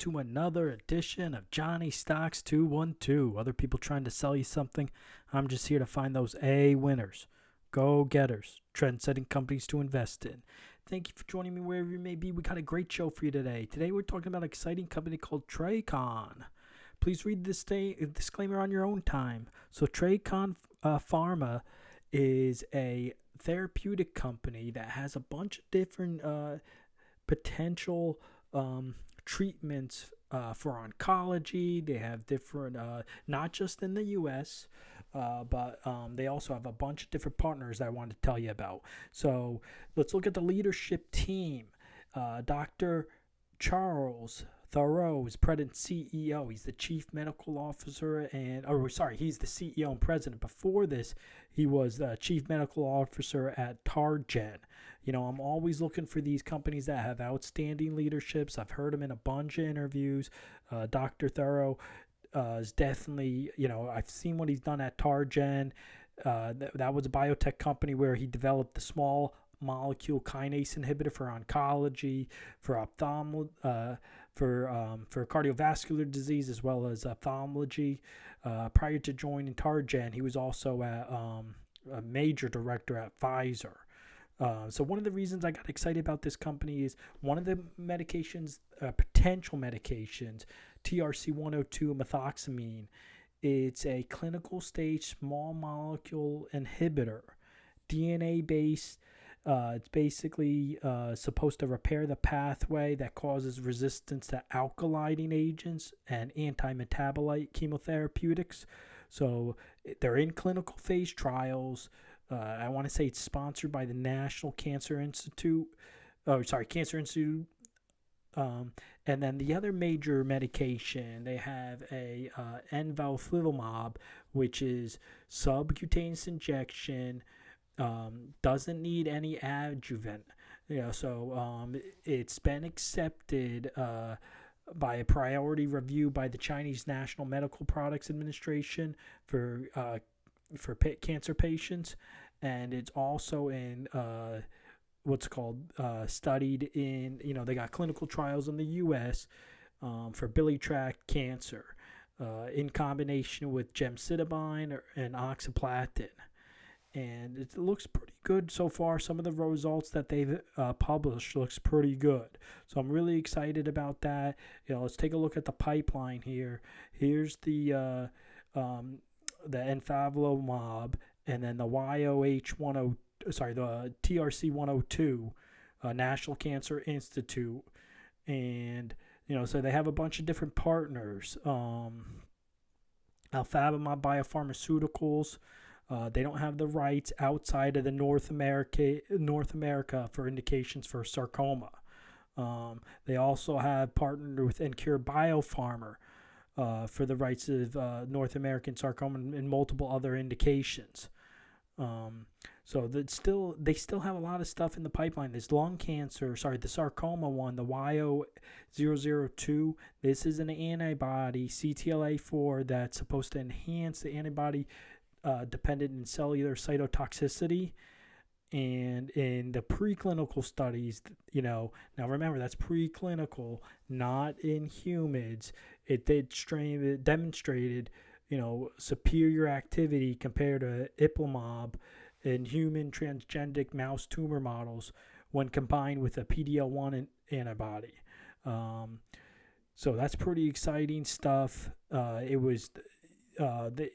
to another edition of Johnny Stocks 212. Other people trying to sell you something. I'm just here to find those A winners, go-getters, trend-setting companies to invest in. Thank you for joining me wherever you may be. We got a great show for you today. Today we're talking about an exciting company called TRACON. Please read this disclaimer on your own time. So TRACON Pharma is a therapeutic company that has a bunch of different potential treatments for oncology. They have different, not just in the U.S., but they also have a bunch of different partners that I wanted to tell you about. So let's look at the leadership team. Dr. Charles Thoreau is president CEO. He's the chief medical officer he's the CEO and president. Before this, he was the chief medical officer at TRACON. You know, I'm always looking for these companies that have outstanding leaderships. I've heard him in a bunch of interviews. Dr. Thoreau is definitely, I've seen what he's done at TRACON. That was a biotech company where he developed the small molecule kinase inhibitor for oncology, for for cardiovascular disease, as well as ophthalmology. Prior to joining TRACON, he was also a major director at Pfizer. So one of the reasons I got excited about this company is one of the medications, potential medications, TRC102 methoxamine. It's a clinical stage small molecule inhibitor, DNA-based. It's basically supposed to repair the pathway that causes resistance to alkylating agents and anti-metabolite chemotherapeutics. So they're in clinical phase trials. I want to say it's sponsored by the National Cancer Institute. Cancer Institute. And then the other major medication, they have a envafolimab, which is subcutaneous injection. Doesn't need any adjuvant. It's been accepted by a priority review by the Chinese National Medical Products Administration for cancer patients, and it's also in studied in, they got clinical trials in the U.S. For biliary tract cancer in combination with gemcitabine and oxaliplatin. And it looks pretty good so far. Some of the results that they've published looks pretty good. So I'm really excited about that. Let's take a look at the pipeline here. Here's the envafolimab, and then the the TRC102, National Cancer Institute. And, so they have a bunch of different partners. Envafolimab Biopharmaceuticals. They don't have the rights outside of the North America for indications for sarcoma. They also have partnered with Encure Biopharma for the rights of North American sarcoma and multiple other indications. So they still have a lot of stuff in the pipeline. There's the sarcoma one, the YO002. This is an antibody, CTLA-4, that's supposed to enhance the antibody dependent in cellular cytotoxicity. And in the preclinical studies, now remember, that's preclinical, not in humans. It demonstrated, superior activity compared to ipilimumab in human transgenic mouse tumor models when combined with a PD-L1 antibody. So that's pretty exciting stuff. It was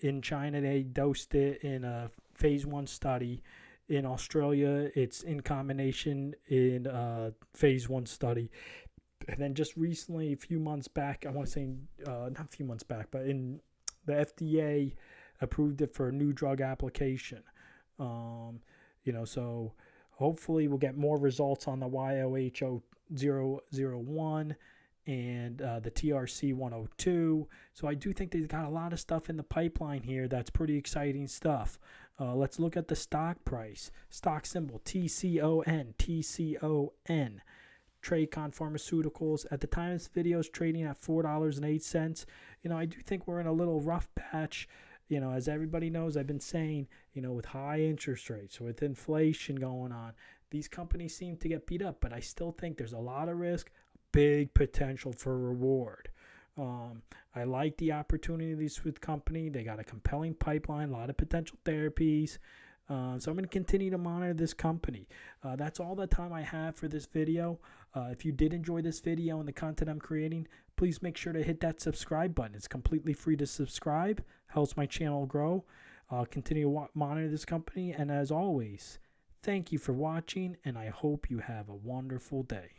in China, they dosed it in a phase 1 study. In Australia, it's in combination in a phase 1 study. And then just recently, a few months back, I want to say, not a few months back, but in the FDA approved it for a new drug application. So hopefully we'll get more results on the YOH001 and the TRC102. So I do think they've got a lot of stuff in the pipeline here that's pretty exciting stuff. Let's look at the stock price. Stock symbol TCON. TCON. TRACON Pharmaceuticals. At the time this video is trading at $4.08. I do think we're in a little rough patch. As everybody knows, I've been saying, with high interest rates, with inflation going on, these companies seem to get beat up. But I still think there's a lot of risk, big potential for reward. I like the opportunities with the company. They got a compelling pipeline, a lot of potential therapies. So I'm going to continue to monitor this company. That's all the time I have for this video. If you did enjoy this video and the content I'm creating, please make sure to hit that subscribe button. It's completely free to subscribe. Helps my channel grow. I'll continue to monitor this company. And as always, thank you for watching, and I hope you have a wonderful day.